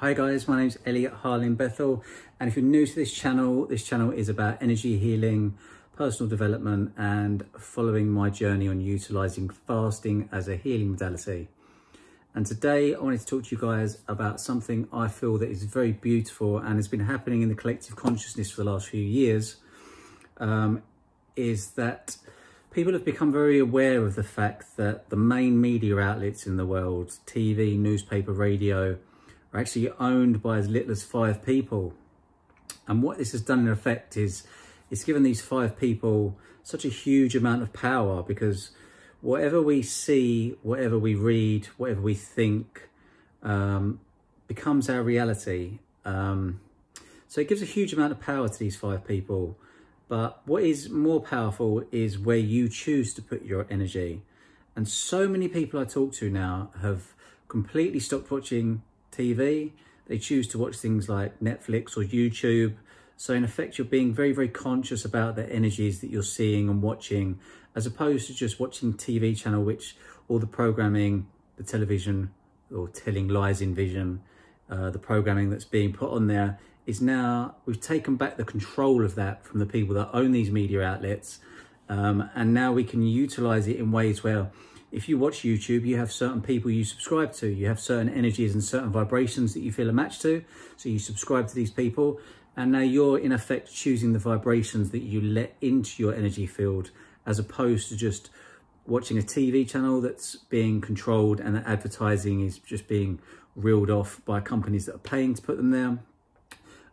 Hi guys, my name's Elliot Harlin Bethel, and if you're new to this channel is about energy healing, personal development, and following my journey on utilising fasting as a healing modality. And today I wanted to talk to you guys about something I feel that is very beautiful and has been happening in the collective consciousness for the last few years, is that people have become very aware of the fact that the main media outlets in the world, TV, newspaper, radio, are actually owned by as little as 5 people. And what this has done in effect is it's given these 5 people such a huge amount of power, because whatever we see, whatever we read, whatever we think becomes our reality. So it gives a huge amount of power to these 5 people. But what is more powerful is where you choose to put your energy. And so many people I talk to now have completely stopped watching TV. They choose to watch things like Netflix or YouTube. So in effect, you're being very, very conscious about the energies that you're seeing and watching, as opposed to just watching TV channel, which all the programming, the television, or telling lies in vision, the programming that's being put on there is now, we've taken back the control of that from the people that own these media outlets. And now we can utilize it in ways where if you watch YouTube, you have certain people you subscribe to, you have certain energies and certain vibrations that you feel a match to. So you subscribe to these people, and now you're in effect choosing the vibrations that you let into your energy field, as opposed to just watching a TV channel that's being controlled and the advertising is just being reeled off by companies that are paying to put them there,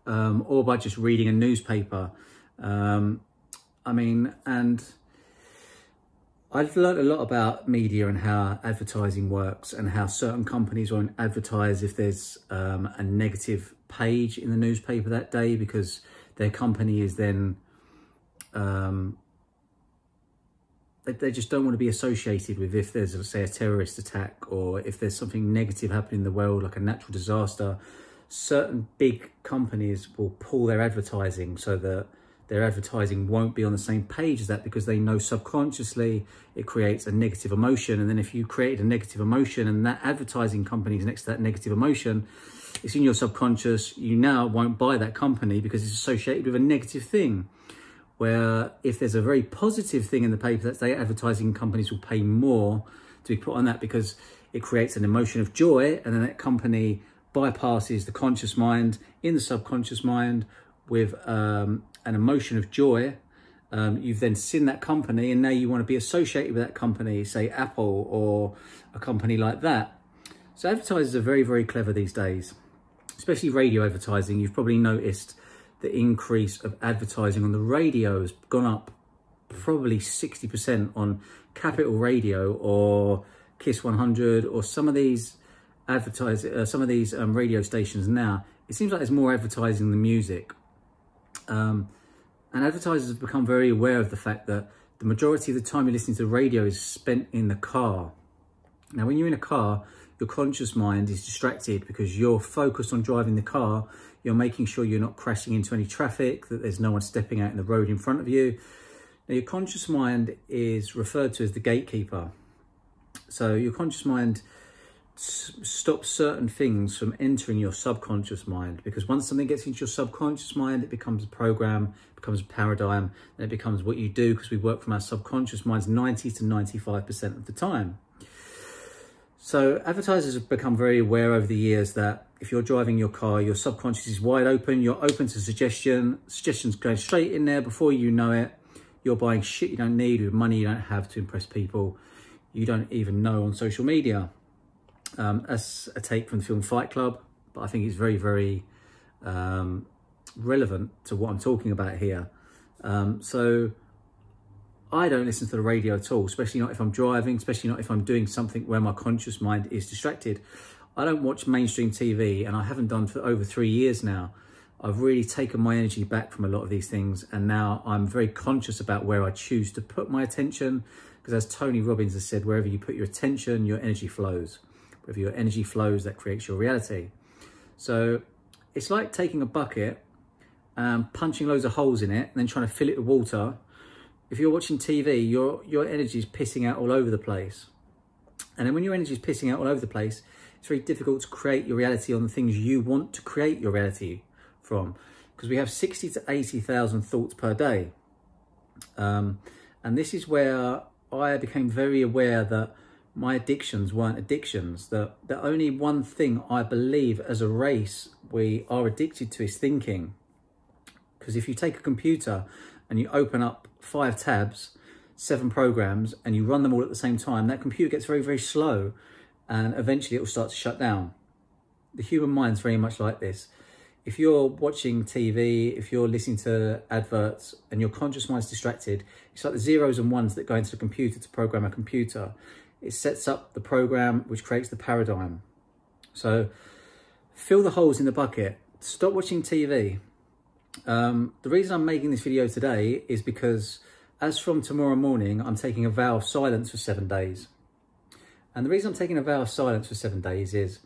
or by just reading a newspaper. And I've learned a lot about media and how advertising works, and how certain companies won't advertise if there's a negative page in the newspaper that day, because their company is then, they just don't want to be associated with, if there's, say, a terrorist attack, or if there's something negative happening in the world, like a natural disaster. Certain big companies will pull their advertising so that their advertising won't be on the same page as that, because they know subconsciously it creates a negative emotion. And then if you create a negative emotion and that advertising company is next to that negative emotion, it's in your subconscious, you now won't buy that company because it's associated with a negative thing. Where if there's a very positive thing in the paper, that day, advertising companies will pay more to be put on that, because it creates an emotion of joy, and then that company bypasses the conscious mind in the subconscious mind with an emotion of joy. You've then seen that company, and now you want to be associated with that company, say Apple or a company like that. So advertisers are very, very clever these days, especially radio advertising. You've probably noticed the increase of advertising on the radio has gone up probably 60% on Capital Radio or Kiss 100 or some of these radio stations now. It seems like there's more advertising than music. And advertisers have become very aware of the fact that the majority of the time you're listening to the radio is spent in the car. Now, when you're in a car, your conscious mind is distracted because you're focused on driving the car. You're making sure you're not crashing into any traffic, that there's no one stepping out in the road in front of you. Now, your conscious mind is referred to as the gatekeeper. So your conscious mind stops certain things from entering your subconscious mind, because once something gets into your subconscious mind, it becomes a program, becomes a paradigm, and it becomes what you do, because we work from our subconscious minds 90 to 95% of the time. So advertisers have become very aware over the years that if you're driving your car, your subconscious is wide open, you're open to suggestions going straight in there. Before you know it, you're buying shit you don't need with money you don't have to impress people you don't even know on social media. That's a take from the film Fight Club, but I think it's very, very relevant to what I'm talking about here. So I don't listen to the radio at all, especially not if I'm driving, especially not if I'm doing something where my conscious mind is distracted. I don't watch mainstream TV, and I haven't done for over 3 years now. I've really taken my energy back from a lot of these things, and now I'm very conscious about where I choose to put my attention, because as Tony Robbins has said, wherever you put your attention, your energy flows. Wherever your energy flows, that creates your reality. So it's like taking a bucket, punching loads of holes in it, and then trying to fill it with water. If you're watching TV, your energy is pissing out all over the place. And then when your energy is pissing out all over the place, it's very difficult to create your reality on the things you want to create your reality from, because we have 60 to 80,000 thoughts per day. And this is where I became very aware that my addictions weren't addictions, that the only one thing I believe as a race we are addicted to is thinking. Because if you take a computer and you open up 5 tabs, 7 programs, and you run them all at the same time, that computer gets very, very slow, and eventually it will start to shut down. The human mind's very much like this. If you're watching TV, if you're listening to adverts and your conscious mind's distracted, it's like the zeros and ones that go into the computer to program a computer. It sets up the program which creates the paradigm. So fill the holes in the bucket. Stop watching TV. The reason I'm making this video today is because as from tomorrow morning, I'm taking a vow of silence for 7 days. And the reason I'm taking a vow of silence for 7 days is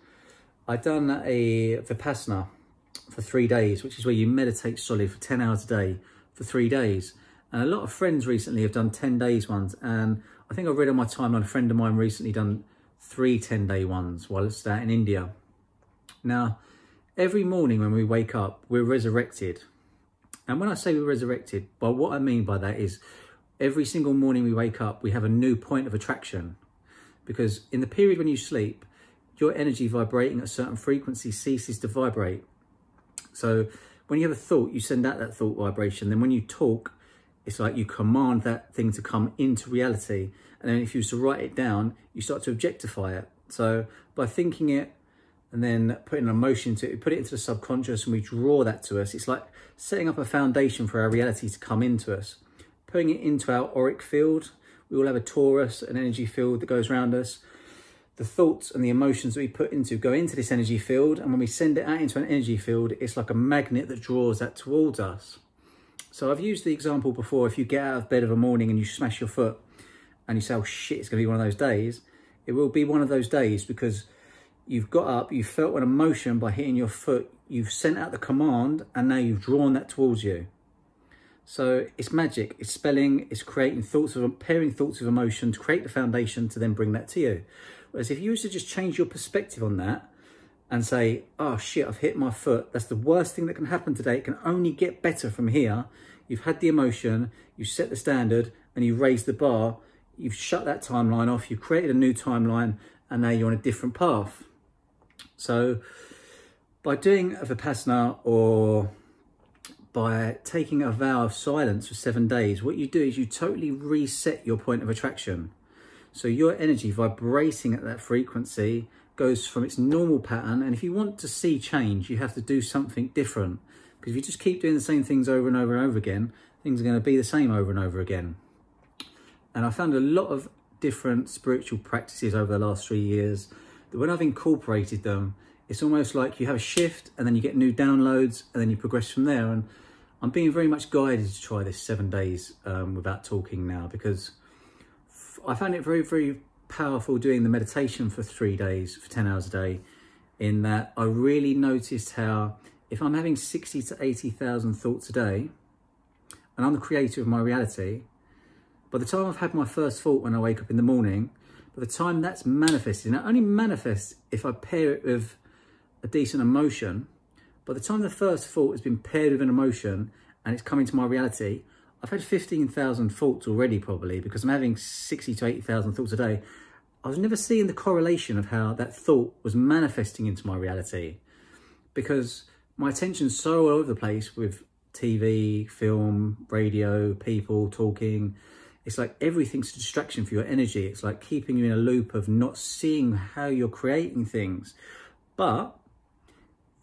I've done a Vipassana for 3 days, which is where you meditate solid for 10 hours a day for 3 days. And a lot of friends recently have done 10 days ones. And I think I read on my timeline, a friend of mine recently done 3 10-day ones while it's out in India. Now, every morning when we wake up, we're resurrected. And when I say we're resurrected, well, what I mean by that is every single morning we wake up, we have a new point of attraction. Because in the period when you sleep, your energy vibrating at a certain frequency ceases to vibrate. So when you have a thought, you send out that thought vibration. Then when you talk, it's like you command that thing to come into reality. And then if you was to write it down, you start to objectify it. So by thinking it and then putting an emotion to it, put it into the subconscious and we draw that to us. It's like setting up a foundation for our reality to come into us. Putting it into our auric field. We all have a torus, an energy field that goes around us. The thoughts and the emotions that we put into go into this energy field. And when we send it out into an energy field, it's like a magnet that draws that towards us. So I've used the example before. If you get out of bed of a morning and you smash your foot and you say, oh shit, it's going to be one of those days. It will be one of those days because you've got up, you felt an emotion by hitting your foot. You've sent out the command and now you've drawn that towards you. So it's magic, it's spelling, it's creating thoughts of, pairing thoughts of emotion to create the foundation to then bring that to you. Whereas if you used to just change your perspective on that and say, oh shit, I've hit my foot. That's the worst thing that can happen today. It can only get better from here. You've had the emotion, you set the standard and you raised the bar. You've shut that timeline off. You've created a new timeline and now you're on a different path. So by doing a Vipassana or by taking a vow of silence for 7 days, what you do is you totally reset your point of attraction. So your energy vibrating at that frequency goes from its normal pattern. And if you want to see change, you have to do something different. Because if you just keep doing the same things over and over and over again, things are going to be the same over and over again. And I found a lot of different spiritual practices over the last 3 years that when I've incorporated them, it's almost like you have a shift and then you get new downloads and then you progress from there. And I'm being very much guided to try this 7 days without talking now, because I found it very, very powerful doing the meditation for 3 days, for 10 hours a day, in that I really noticed how if I'm having 60 to 80,000 thoughts a day and I'm the creator of my reality, by the time I've had my first thought when I wake up in the morning, by the time that's manifested, and it only manifests if I pair it with a decent emotion, by the time the first thought has been paired with an emotion and it's come into my reality, I've had 15,000 thoughts already probably, because I'm having 60 to 80,000 thoughts a day. I was never seeing the correlation of how that thought was manifesting into my reality, because my attention's so all over the place with TV, film, radio, people talking. It's like everything's a distraction for your energy. It's like keeping you in a loop of not seeing how you're creating things. But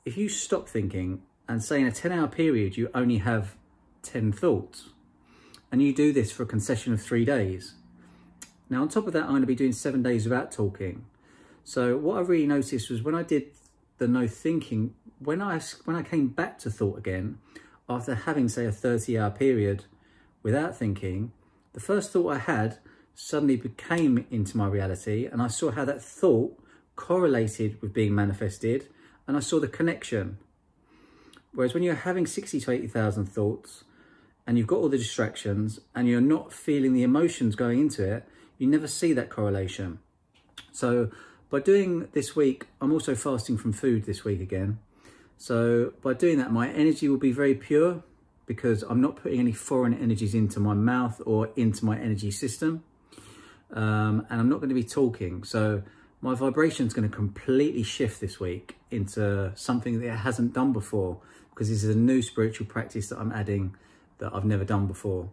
if you stop thinking and say in a 10-hour period, you only have 10 thoughts, and you do this for a concession of 3 days. Now, on top of that, I'm going to be doing 7 days without talking. So what I really noticed was when I did the no thinking, when I came back to thought again, after having, say, a 30-hour period without thinking, the first thought I had suddenly became into my reality, and I saw how that thought correlated with being manifested, and I saw the connection. Whereas when you're having 60 to 80,000 thoughts and you've got all the distractions and you're not feeling the emotions going into it, you never see that correlation. So by doing this week, I'm also fasting from food this week again. So by doing that, my energy will be very pure because I'm not putting any foreign energies into my mouth or into my energy system. And I'm not going to be talking. So my vibration is going to completely shift this week into something that it hasn't done before, because this is a new spiritual practice that I'm adding that I've never done before.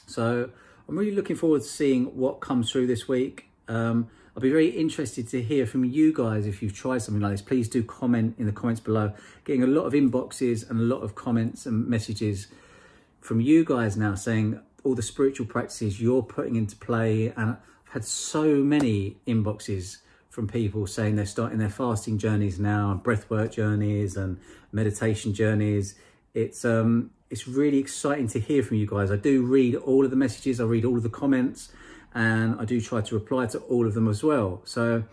So I'm really looking forward to seeing what comes through this week. I'll be very interested to hear from you guys if you've tried something like this. Please do comment in the comments below. Getting a lot of inboxes and a lot of comments and messages from you guys now saying all the spiritual practices you're putting into play. And I've had so many inboxes from people saying they're starting their fasting journeys now, and breathwork journeys and meditation journeys. It's really exciting to hear from you guys. I do read all of the messages, I read all of the comments, and I do try to reply to all of them as well. So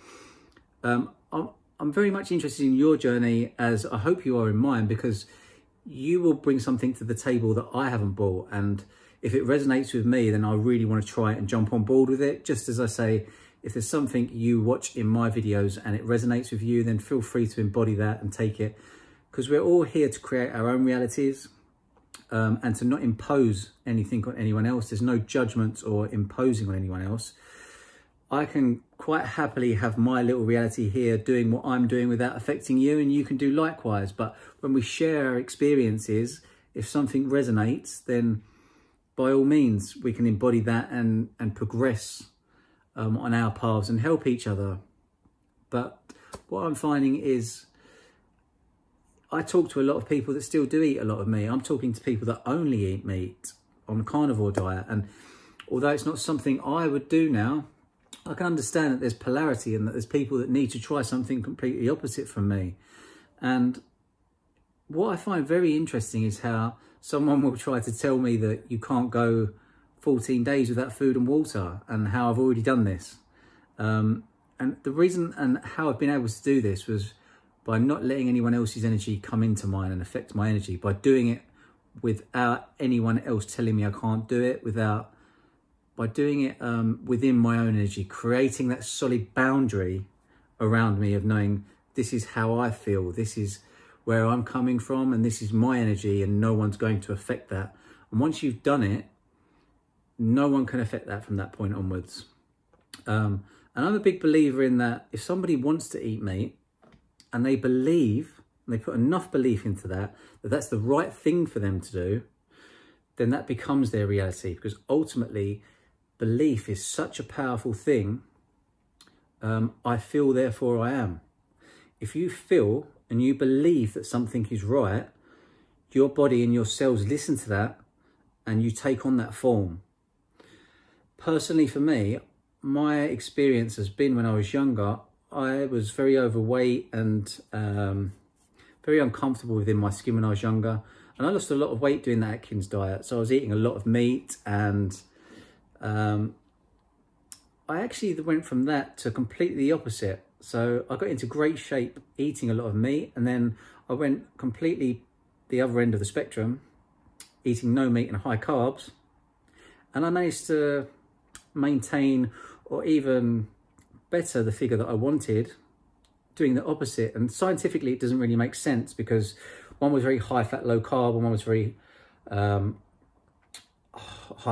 I'm very much interested in your journey, as I hope you are in mine, because you will bring something to the table that I haven't brought. And if it resonates with me, then I really want to try it and jump on board with it. Just as I say, if there's something you watch in my videos and it resonates with you, then feel free to embody that and take it, because we're all here to create our own realities. And to not impose anything on anyone else. There's no judgment or imposing on anyone else. I can quite happily have my little reality here doing what I'm doing without affecting you, and you can do likewise. But when we share our experiences, if something resonates, then by all means we can embody that and progress on our paths and help each other. But what I'm finding is, I talk to a lot of people that still do eat a lot of meat. I'm talking to people that only eat meat on a carnivore diet. And although it's not something I would do now, I can understand that there's polarity and that there's people that need to try something completely opposite from me. And what I find very interesting is how someone will try to tell me that you can't go 14 days without food and water, and how I've already done this. And the reason and how I've been able to do this was by not letting anyone else's energy come into mine and affect my energy, by doing it without anyone else telling me I can't do it, by doing it within my own energy, creating that solid boundary around me of knowing this is how I feel, this is where I'm coming from, and this is my energy, and no one's going to affect that. And once you've done it, no one can affect that from that point onwards. And I'm a big believer in that if somebody wants to eat meat, and they believe, and they put enough belief into that, that that's the right thing for them to do, then that becomes their reality. Because ultimately, belief is such a powerful thing. I feel, therefore I am. If you feel and you believe that something is right, your body and your cells listen to that, and you take on that form. Personally, for me, my experience has been when I was younger, I was very overweight and very uncomfortable within my skin when I was younger. And I lost a lot of weight doing the Atkins diet. So I was eating a lot of meat, and I actually went from that to completely the opposite. So I got into great shape eating a lot of meat, and then I went completely the other end of the spectrum, eating no meat and high carbs. And I managed to maintain, or even better, the figure that I wanted, doing the opposite. And scientifically it doesn't really make sense, because one was very high fat low carb and one was very high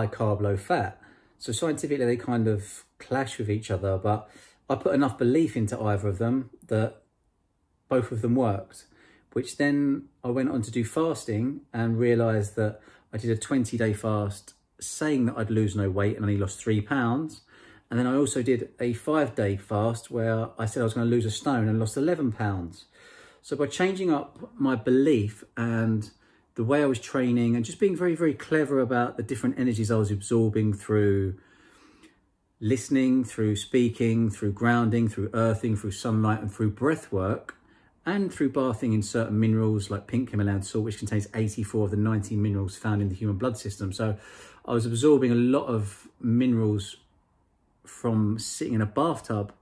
carb low fat. So scientifically they kind of clash with each other, but I put enough belief into either of them that both of them worked. Which then I went on to do fasting and realized that I did a 20-day fast saying that I'd lose no weight and only lost 3 pounds. And then I also did a 5-day fast where I said I was going to lose a stone and lost 11 pounds. So by changing up my belief and the way I was training, and just being very, very clever about the different energies I was absorbing through listening, through speaking, through grounding, through earthing, through sunlight, and through breath work, and through bathing in certain minerals like pink Himalayan salt, which contains 84 of the 90 minerals found in the human blood system. So I was absorbing a lot of minerals from sitting in a bathtub.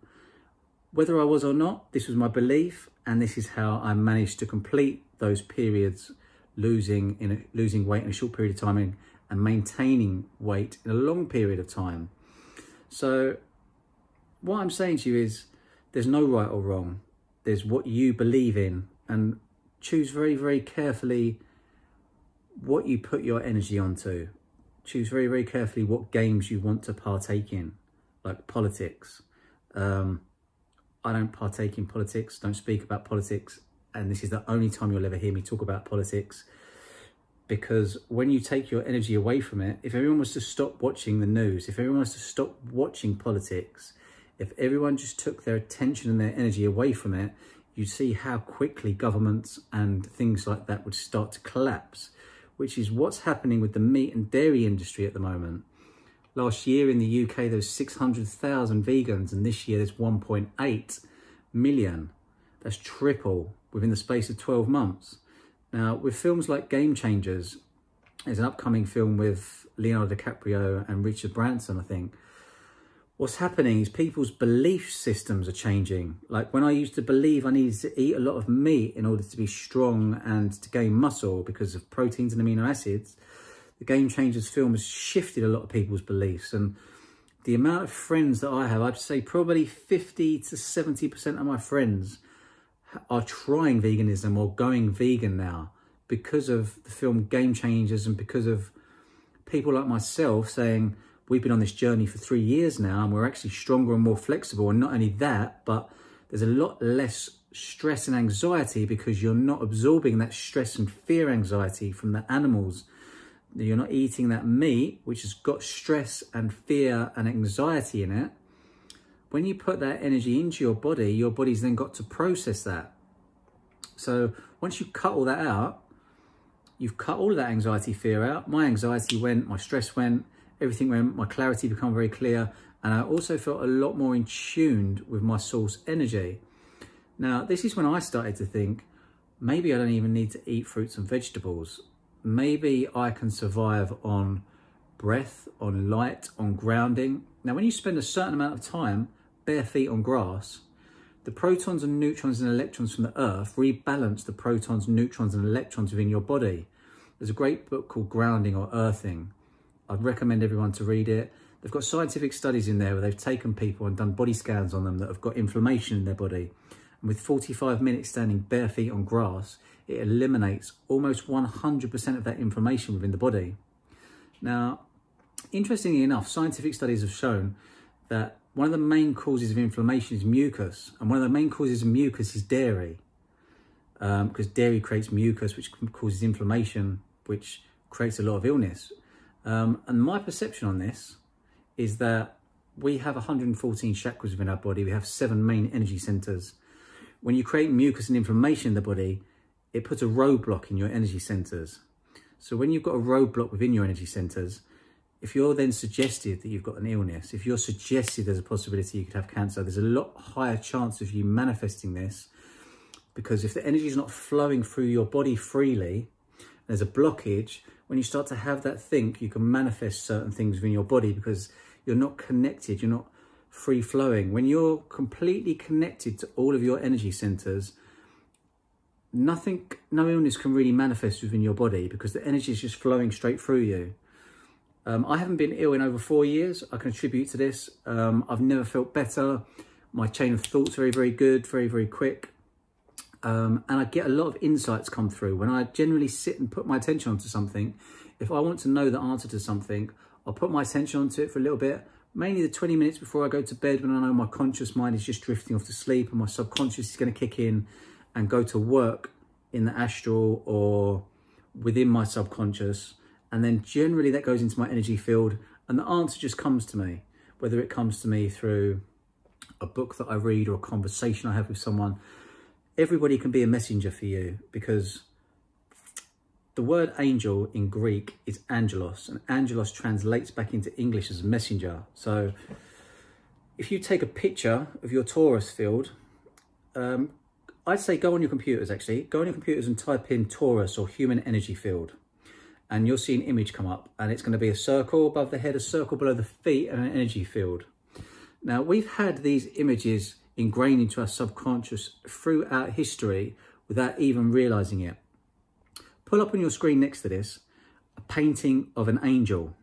Whether I was or not, this was my belief, and this is how I managed to complete those periods, losing weight in a short period of time and maintaining weight in a long period of time. So what I'm saying to you is, there's no right or wrong. There's what you believe in, and choose very, very carefully what you put your energy onto. Choose very, very carefully what games you want to partake in, like politics. I don't partake in politics, don't speak about politics, and this is the only time you'll ever hear me talk about politics, because when you take your energy away from it, if everyone was to stop watching the news, if everyone was to stop watching politics, if everyone just took their attention and their energy away from it, you'd see how quickly governments and things like that would start to collapse, which is what's happening with the meat and dairy industry at the moment. Last year in the UK, there was 600,000 vegans, and this year there's 1.8 million. That's triple within the space of 12 months. Now, with films like Game Changers, there's an upcoming film with Leonardo DiCaprio and Richard Branson, I think. What's happening is people's belief systems are changing. Like when I used to believe I needed to eat a lot of meat in order to be strong and to gain muscle because of proteins and amino acids, the Game Changers film has shifted a lot of people's beliefs. And the amount of friends that I have, I'd say probably 50 to 70% of my friends are trying veganism or going vegan now because of the film Game Changers, and because of people like myself saying, we've been on this journey for 3 years now and we're actually stronger and more flexible. And not only that, but there's a lot less stress and anxiety because you're not absorbing that stress and fear anxiety from the animals. You're not eating that meat, which has got stress and fear and anxiety in it. When you put that energy into your body's then got to process that. So once you cut all that out, you've cut all of that anxiety, fear out. My anxiety went, my stress went, everything went, my clarity became very clear. And I also felt a lot more in tune with my source energy. Now, this is when I started to think, maybe I don't even need to eat fruits and vegetables. Maybe I can survive on breath, on light, on grounding. Now, when you spend a certain amount of time bare feet on grass, the protons and neutrons and electrons from the earth rebalance the protons, neutrons and electrons within your body. There's a great book called Grounding or Earthing. I'd recommend everyone to read it. They've got scientific studies in there where they've taken people and done body scans on them that have got inflammation in their body. And with 45 minutes standing bare feet on grass, it eliminates almost 100% of that inflammation within the body. Now, interestingly enough, scientific studies have shown that one of the main causes of inflammation is mucus. And one of the main causes of mucus is dairy. Because dairy creates mucus, which causes inflammation, which creates a lot of illness. And my perception on this is that we have 114 chakras within our body. We have 7 main energy centers. When you create mucus and inflammation in the body, it puts a roadblock in your energy centers. So when you've got a roadblock within your energy centers, if you're then suggested that you've got an illness, if you're suggested there's a possibility you could have cancer, there's a lot higher chance of you manifesting this, because if the energy is not flowing through your body freely, there's a blockage. When you start to have that think, you can manifest certain things within your body because you're not connected, you're not free flowing. When you're completely connected to all of your energy centers, no illness can really manifest within your body because the energy is just flowing straight through you. I haven't been ill in over 4 years. I can attribute to this. I've never felt better. My chain of thought's very, very good, very, very quick. And I get a lot of insights come through. When I generally sit and put my attention onto something, if I want to know the answer to something, I'll put my attention onto it for a little bit, mainly the 20 minutes before I go to bed, when I know my conscious mind is just drifting off to sleep and my subconscious is going to kick in and go to work in the astral or within my subconscious. And then generally that goes into my energy field and the answer just comes to me, whether it comes to me through a book that I read or a conversation I have with someone. Everybody can be a messenger for you, because the word angel in Greek is angelos, and angelos translates back into English as messenger. So if you take a picture of your torus field, I'd say go on your computers, actually. Go on your computers and type in torus or human energy field. And you'll see an image come up, and it's going to be a circle above the head, a circle below the feet, and an energy field. Now, we've had these images ingrained into our subconscious throughout history without even realizing it. Pull up on your screen next to this a painting of an angel.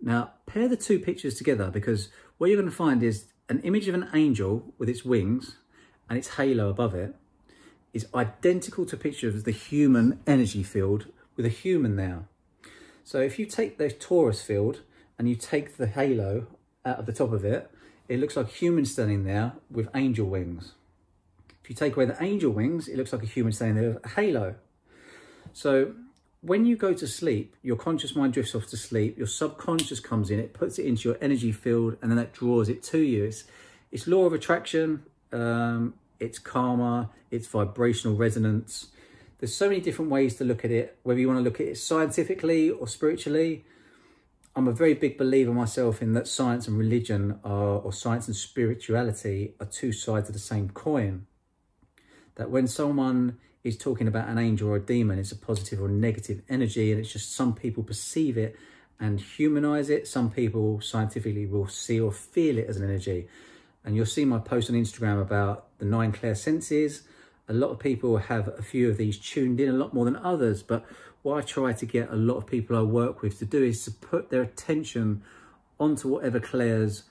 Now, pair the two pictures together, because what you're going to find is an image of an angel with its wings and its halo above it is identical to a picture of the human energy field with a human there. So if you take the torus field and you take the halo out of the top of it, it looks like a human standing there with angel wings. If you take away the angel wings, it looks like a human standing there with a halo. So when you go to sleep, your conscious mind drifts off to sleep, your subconscious comes in, it puts it into your energy field, and then that draws it to you. It's law of attraction, it's karma, it's vibrational resonance. There's so many different ways to look at it, whether you want to look at it scientifically or spiritually. I'm a very big believer myself in that science and religion or science and spirituality are two sides of the same coin. That when someone is talking about an angel or a demon, it's a positive or negative energy, and it's just some people perceive it and humanize it. Some people scientifically will see or feel it as an energy. And you'll see my post on Instagram about the 9 clear senses. A lot of people have a few of these tuned in, a lot more than others. But what I try to get a lot of people I work with to do is to put their attention onto whatever clairs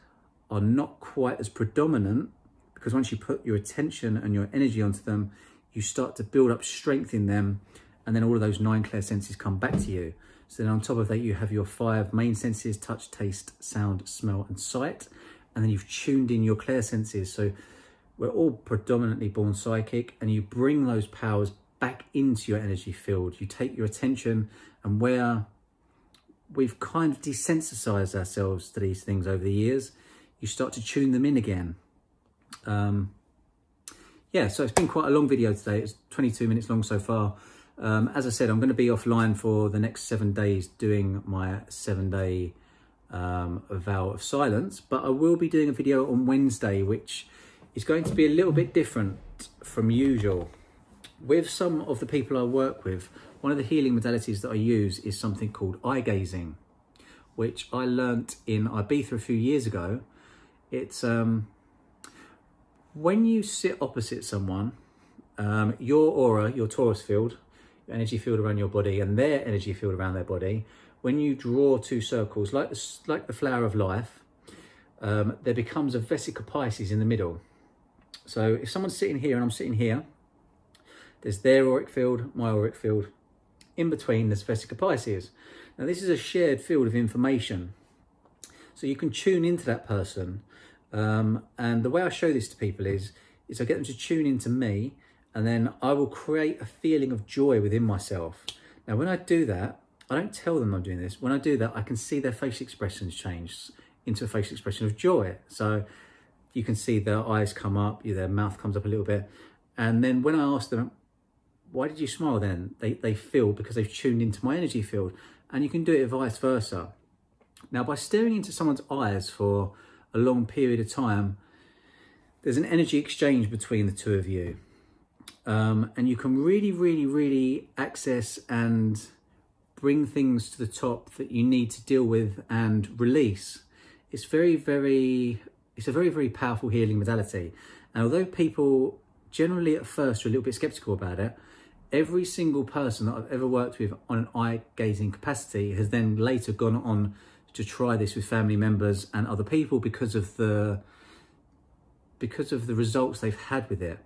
are not quite as predominant, because once you put your attention and your energy onto them, you start to build up strength in them, and then all of those 9 clear senses come back to you. So then on top of that, you have your 5 main senses: touch, taste, sound, smell, and sight. And then you've tuned in your clear senses. So we're all predominantly born psychic, and you bring those powers back into your energy field. You take your attention, and where we've kind of desensitized ourselves to these things over the years, you start to tune them in again. Yeah, so it's been quite a long video today. It's 22 minutes long so far. As I said, I'm going to be offline for the next 7 days doing my 7-day vow of silence, but I will be doing a video on Wednesday, which is going to be a little bit different from usual. With some of the people I work with, one of the healing modalities that I use is something called eye gazing, which I learnt in Ibiza a few years ago. It's when you sit opposite someone, your aura, your torus field, your energy field around your body, and their energy field around their body, when you draw 2 circles, like the flower of life, there becomes a vesica Pisces in the middle. So if someone's sitting here and I'm sitting here, there's their auric field, my auric field. In between, there's vesica Pisces. Now, this is a shared field of information. So you can tune into that person. And the way I show this to people is I get them to tune into me, and then I will create a feeling of joy within myself. Now, when I do that, I don't tell them I'm doing this. When I do that, I can see their face expressions change into a facial expression of joy. So you can see their eyes come up, their mouth comes up a little bit. And then when I ask them, why did you smile then? They feel, because they've tuned into my energy field. And you can do it vice versa. Now, by staring into someone's eyes for a long period of time, there's an energy exchange between the two of you. And you can really, really, really access and bring things to the top that you need to deal with and release. It's a very, very powerful healing modality. And although people generally at first are a little bit skeptical about it, every single person that I've ever worked with on an eye gazing capacity has then later gone on to try this with family members and other people because of the results they've had with it.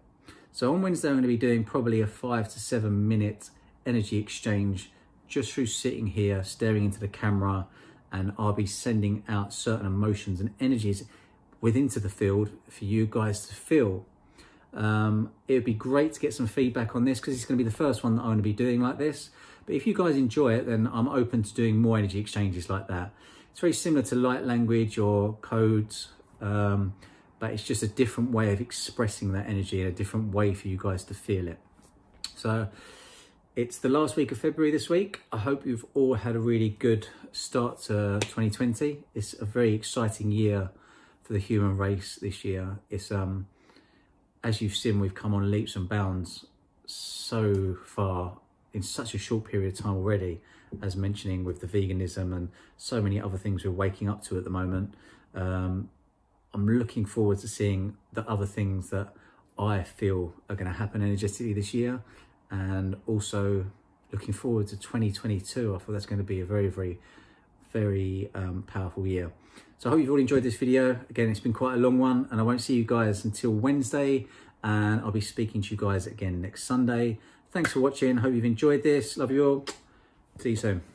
So on Wednesday, I'm going to be doing probably a 5 to 7 minute energy exchange just through sitting here, staring into the camera, and I'll be sending out certain emotions and energies into the field for you guys to feel. It would be great to get some feedback on this, because it's going to be the first one that I'm going to be doing like this. But if you guys enjoy it, then I'm open to doing more energy exchanges like that. It's very similar to light language or codes, but it's just a different way of expressing that energy, and a different way for you guys to feel it. So it's the last week of February this week. I hope you've all had a really good start to 2020. It's a very exciting year for the human race this year. It's as you've seen, we've come on leaps and bounds so far in such a short period of time already, as mentioning with the veganism and so many other things we're waking up to at the moment. I'm looking forward to seeing the other things that I feel are going to happen energetically this year, and also looking forward to 2022. I thought that's going to be a very, very very powerful year. So I hope you've all enjoyed this video. Again, it's been quite a long one, and I won't see you guys until Wednesday, and I'll be speaking to you guys again next Sunday. Thanks for watching. Hope you've enjoyed this. Love you all. See you soon.